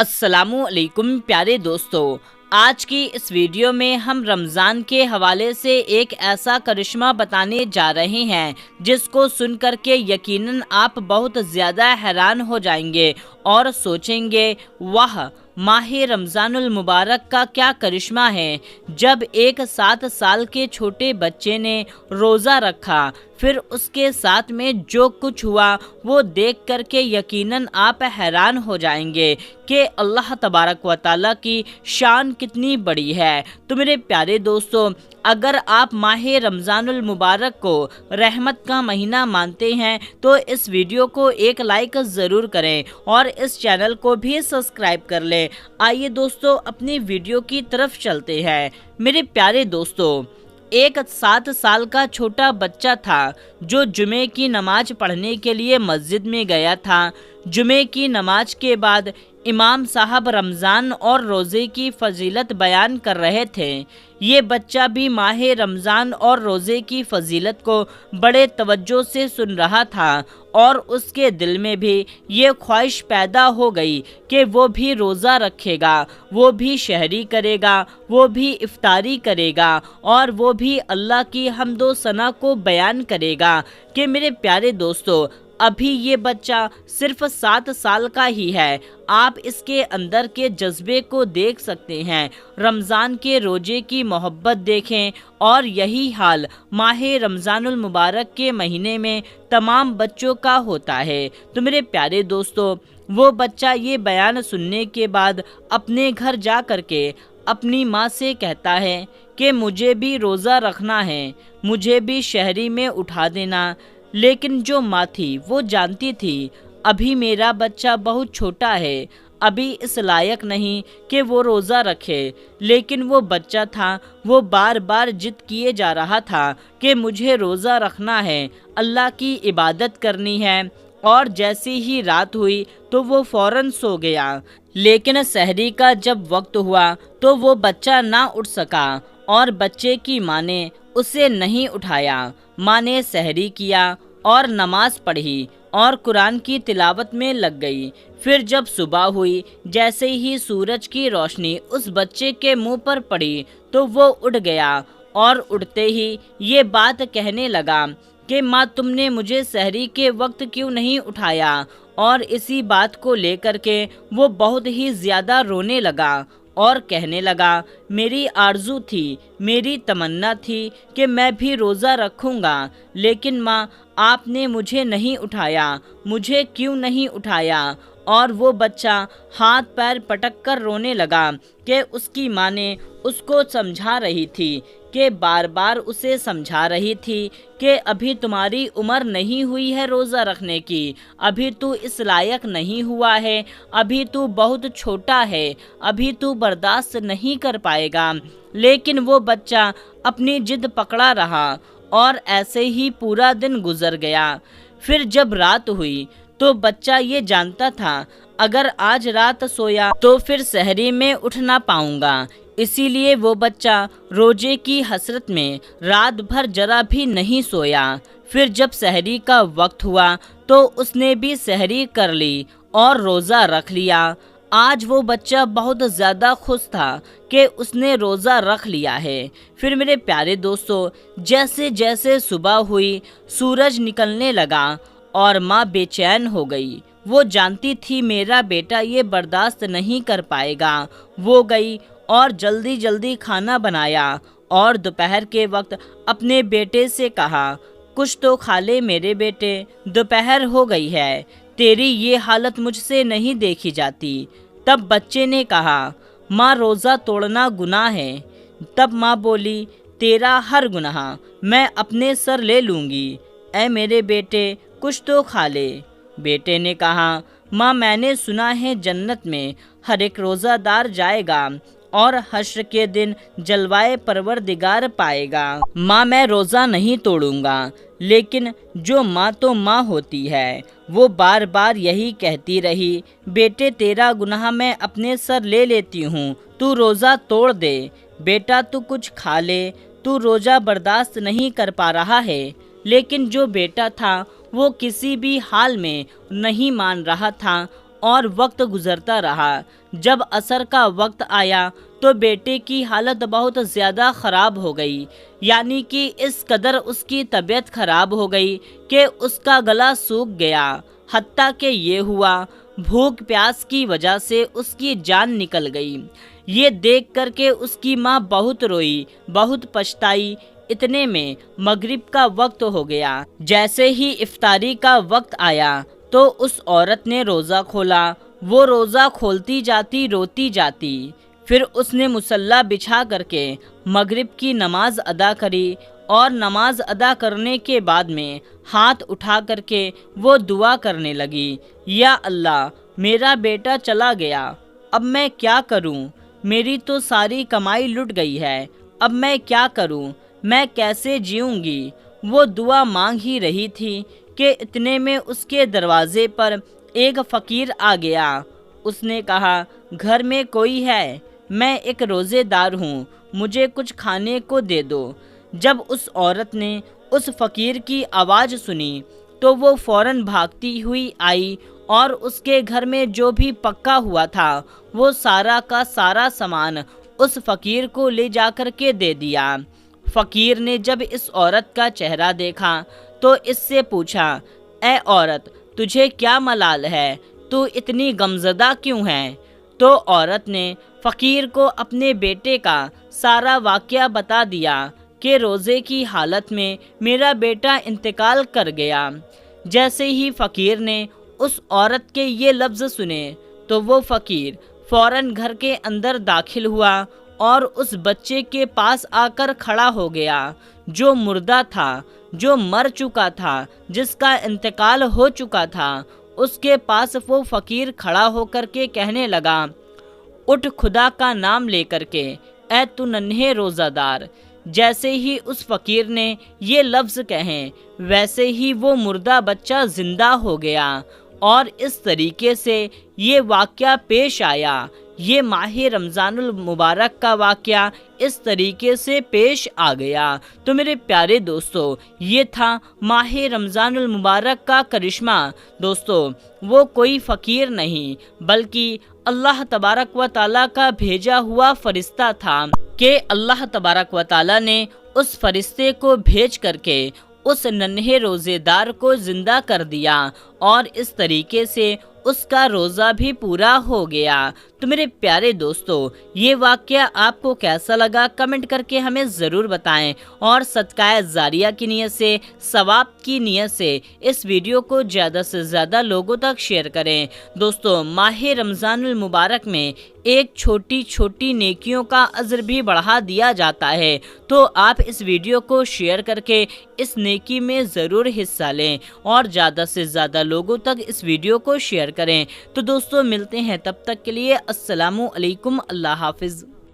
अस्सलामु अलैकुम प्यारे दोस्तों, आज की इस वीडियो में हम रमज़ान के हवाले से एक ऐसा करिश्मा बताने जा रहे हैं जिसको सुन कर के यकीनन आप बहुत ज़्यादा हैरान हो जाएंगे और सोचेंगे वाह, माह रमज़ानुल मुबारक का क्या करिश्मा है। जब एक 7 साल के छोटे बच्चे ने रोज़ा रखा, फिर उसके साथ में जो कुछ हुआ वो देख कर के यकीनन आप हैरान हो जाएंगे कि अल्लाह तबारक व तआला की शान कितनी बड़ी है। तो मेरे प्यारे दोस्तों, अगर आप माह रमज़ानुल मुबारक को रहमत का महीना मानते हैं तो इस वीडियो को एक लाइक ज़रूर करें और इस चैनल को भी सब्सक्राइब कर लें। आइए दोस्तों, अपनी वीडियो की तरफ चलते हैं। मेरे प्यारे दोस्तों, एक 7 साल का छोटा बच्चा था जो जुमे की नमाज पढ़ने के लिए मस्जिद में गया था। जुमे की नमाज के बाद इमाम साहब रमज़ान और रोज़े की फजीलत बयान कर रहे थे। ये बच्चा भी माह रमज़ान और रोज़े की फजीलत को बड़े तवज्जो से सुन रहा था और उसके दिल में भी ये ख्वाहिश पैदा हो गई कि वो भी रोज़ा रखेगा, वो भी शहरी करेगा, वो भी इफ्तारी करेगा और वो भी अल्लाह की हम्दो सना को बयान करेगा। कि मेरे प्यारे दोस्तों, अभी ये बच्चा सिर्फ 7 साल का ही है। आप इसके अंदर के जज्बे को देख सकते हैं। रमज़ान के रोजे की मोहब्बत देखें और यही हाल माह रमज़ानुल मुबारक के महीने में तमाम बच्चों का होता है। तो मेरे प्यारे दोस्तों, वो बच्चा ये बयान सुनने के बाद अपने घर जा कर के अपनी माँ से कहता है कि मुझे भी रोज़ा रखना है, मुझे भी शहरी में उठा देना। लेकिन जो माँ थी वो जानती थी अभी मेरा बच्चा बहुत छोटा है, अभी इस लायक नहीं कि वो रोज़ा रखे। लेकिन वो बच्चा था, वो बार बार जिद किए जा रहा था कि मुझे रोज़ा रखना है, अल्लाह की इबादत करनी है। और जैसे ही रात हुई तो वो फौरन सो गया। लेकिन सहरी का जब वक्त हुआ तो वो बच्चा ना उठ सका और बच्चे की माँ ने उसे नहीं उठाया। माँ ने सहरी किया और नमाज पढ़ी और कुरान की तिलावत में लग गई। फिर जब सुबह हुई, जैसे ही सूरज की रोशनी उस बच्चे के मुंह पर पड़ी तो वो उठ गया और उठते ही ये बात कहने लगा कि माँ, तुमने मुझे सहरी के वक्त क्यों नहीं उठाया। और इसी बात को लेकर के वो बहुत ही ज़्यादा रोने लगा और कहने लगा, मेरी आरज़ू थी, मेरी तमन्ना थी कि मैं भी रोज़ा रखूँगा, लेकिन माँ आपने मुझे नहीं उठाया, मुझे क्यों नहीं उठाया। और वो बच्चा हाथ पैर पटक कर रोने लगा कि उसकी माँ ने उसको समझा रही थी, कि बार बार उसे समझा रही थी कि अभी तुम्हारी उम्र नहीं हुई है रोज़ा रखने की, अभी तू इस लायक नहीं हुआ है, अभी तू बहुत छोटा है, अभी तू बर्दाश्त नहीं कर पाएगा। लेकिन वो बच्चा अपनी जिद पकड़ा रहा और ऐसे ही पूरा दिन गुजर गया। फिर जब रात हुई तो बच्चा ये जानता था अगर आज रात सोया तो फिर सहरी में उठ ना पाऊंगा। इसीलिए वो बच्चा रोजे की हसरत में रात भर जरा भी नहीं सोया। फिर जब सहरी का वक्त हुआ तो उसने भी सहरी कर ली और रोज़ा रख लिया। आज वो बच्चा बहुत ज़्यादा खुश था कि उसने रोज़ा रख लिया है। फिर मेरे प्यारे दोस्तों, जैसे जैसे सुबह हुई, सूरज निकलने लगा और माँ बेचैन हो गई। वो जानती थी मेरा बेटा ये बर्दाश्त नहीं कर पाएगा। वो गई और जल्दी जल्दी खाना बनाया और दोपहर के वक्त अपने बेटे से कहा, कुछ तो खा ले मेरे बेटे, दोपहर हो गई है, तेरी ये हालत मुझसे नहीं देखी जाती। तब बच्चे ने कहा, माँ रोज़ा तोड़ना गुनाह है। तब माँ बोली, तेरा हर गुनाह मैं अपने सर ले लूँगी, ऐ मेरे बेटे कुछ तो खा ले। बेटे ने कहा, माँ मैंने सुना है जन्नत में हर एक रोज़ादार जाएगा और हश्र के दिन जलवाए परवरदिगार पाएगा। माँ मैं रोज़ा नहीं तोड़ूंगा। लेकिन जो माँ तो माँ होती है, वो बार बार यही कहती रही, बेटे तेरा गुनाह मैं अपने सर ले लेती हूँ, तू रोज़ा तोड़ दे। बेटा तू कुछ खा ले, तू रोज़ा बर्दाश्त नहीं कर पा रहा है। लेकिन जो बेटा था वो किसी भी हाल में नहीं मान रहा था اور وقت گزرتا رہا۔ جب عصر کا وقت آیا تو بیٹے کی حالت بہت زیادہ خراب ہو گئی، یعنی کہ اس قدر اس کی طبیعت خراب ہو گئی کہ اس کا گلا سوکھ گیا، حتیٰ کہ یہ ہوا بھوک پیاس کی وجہ سے اس کی جان نکل گئی۔ یہ دیکھ کر کے اس کی ماں بہت روئی، بہت پچھتائی۔ اتنے میں مغرب کا وقت ہو گیا۔ جیسے ہی افطاری کا وقت آیا تو اس عورت نے روزہ کھولا۔ وہ روزہ کھولتی جاتی، روتی جاتی۔ پھر اس نے مصلی بچھا کر کے مغرب کی نماز ادا کری، اور نماز ادا کرنے کے بعد میں ہاتھ اٹھا کر کے وہ دعا کرنے لگی، یا اللہ میرا بیٹا چلا گیا، اب میں کیا کروں؟ میری تو ساری کمائی لٹ گئی ہے، اب میں کیا کروں؟ میں کیسے جیوں گی؟ وہ دعا مانگ ہی رہی تھی کہ اتنے میں اس کے دروازے پر ایک فقیر آ گیا۔ اس نے کہا، گھر میں کوئی ہے؟ میں ایک روزے دار ہوں، مجھے کچھ کھانے کو دے دو۔ جب اس عورت نے اس فقیر کی آواز سنی تو وہ فوراً بھاگتی ہوئی آئی، اور اس کے گھر میں جو بھی پکا ہوا تھا وہ سارا کا سارا سامان اس فقیر کو لے جا کر کے دے دیا۔ فقیر نے جب اس عورت کا چہرہ دیکھا تو اس سے پوچھا، اے عورت تجھے کیا ملال ہے؟ تو اتنی غمزدہ کیوں ہے؟ تو عورت نے فقیر کو اپنے بیٹے کا سارا واقعہ بتا دیا کہ روزے کی حالت میں میرا بیٹا انتقال کر گیا۔ جیسے ہی فقیر نے اس عورت کے یہ لفظ سنے تو وہ فقیر فوراً گھر کے اندر داخل ہوا اور اس بچے کے پاس آ کر کھڑا ہو گیا جو مردہ تھا، جو مر چکا تھا، جس کا انتقال ہو چکا تھا۔ اس کے پاس وہ فقیر کھڑا ہو کر کے کہنے لگا، اٹھ خدا کا نام لے کر کے، اے تو ننھے روزہ دار۔ جیسے ہی اس فقیر نے یہ لفظ کہیں ویسے ہی وہ مردہ بچہ زندہ ہو گیا، اور اس طریقے سے یہ واقعہ پیش آیا۔ یہ ماہ رمضان المبارک کا واقعہ اس طریقے سے پیش آ گیا۔ تو میرے پیارے دوستو، یہ تھا ماہ رمضان المبارک کا کرشمہ۔ دوستو، وہ کوئی فقیر نہیں بلکہ اللہ تبارک و تعالیٰ کا بھیجا ہوا فرشتہ تھا کہ اللہ تبارک و تعالیٰ نے اس فرشتے کو بھیج کر کے اس ننھے روزے دار کو زندہ کر دیا، اور اس طریقے سے اس کا روزہ بھی پورا ہو گیا۔ تو میرے پیارے دوستو، یہ واقعہ آپ کو کیسا لگا کمنٹ کر کے ہمیں ضرور بتائیں، اور صدقہ جاریہ کی نیت سے، ثواب کی نیت سے اس ویڈیو کو زیادہ سے زیادہ لوگوں تک شیئر کریں۔ دوستو، ماہ رمضان المبارک میں ایک چھوٹی چھوٹی نیکیوں کا اجر بھی بڑھا دیا جاتا ہے، تو آپ اس ویڈیو کو شیئر کر کے اس نیکی میں ضرور حصہ لیں، اور زیادہ سے زیادہ لوگوں تک اس ویڈیو کو شیئر کریں۔ تو دوستو، ملتے ہیں تب تک کے لیے، السلام علیکم، اللہ حافظ۔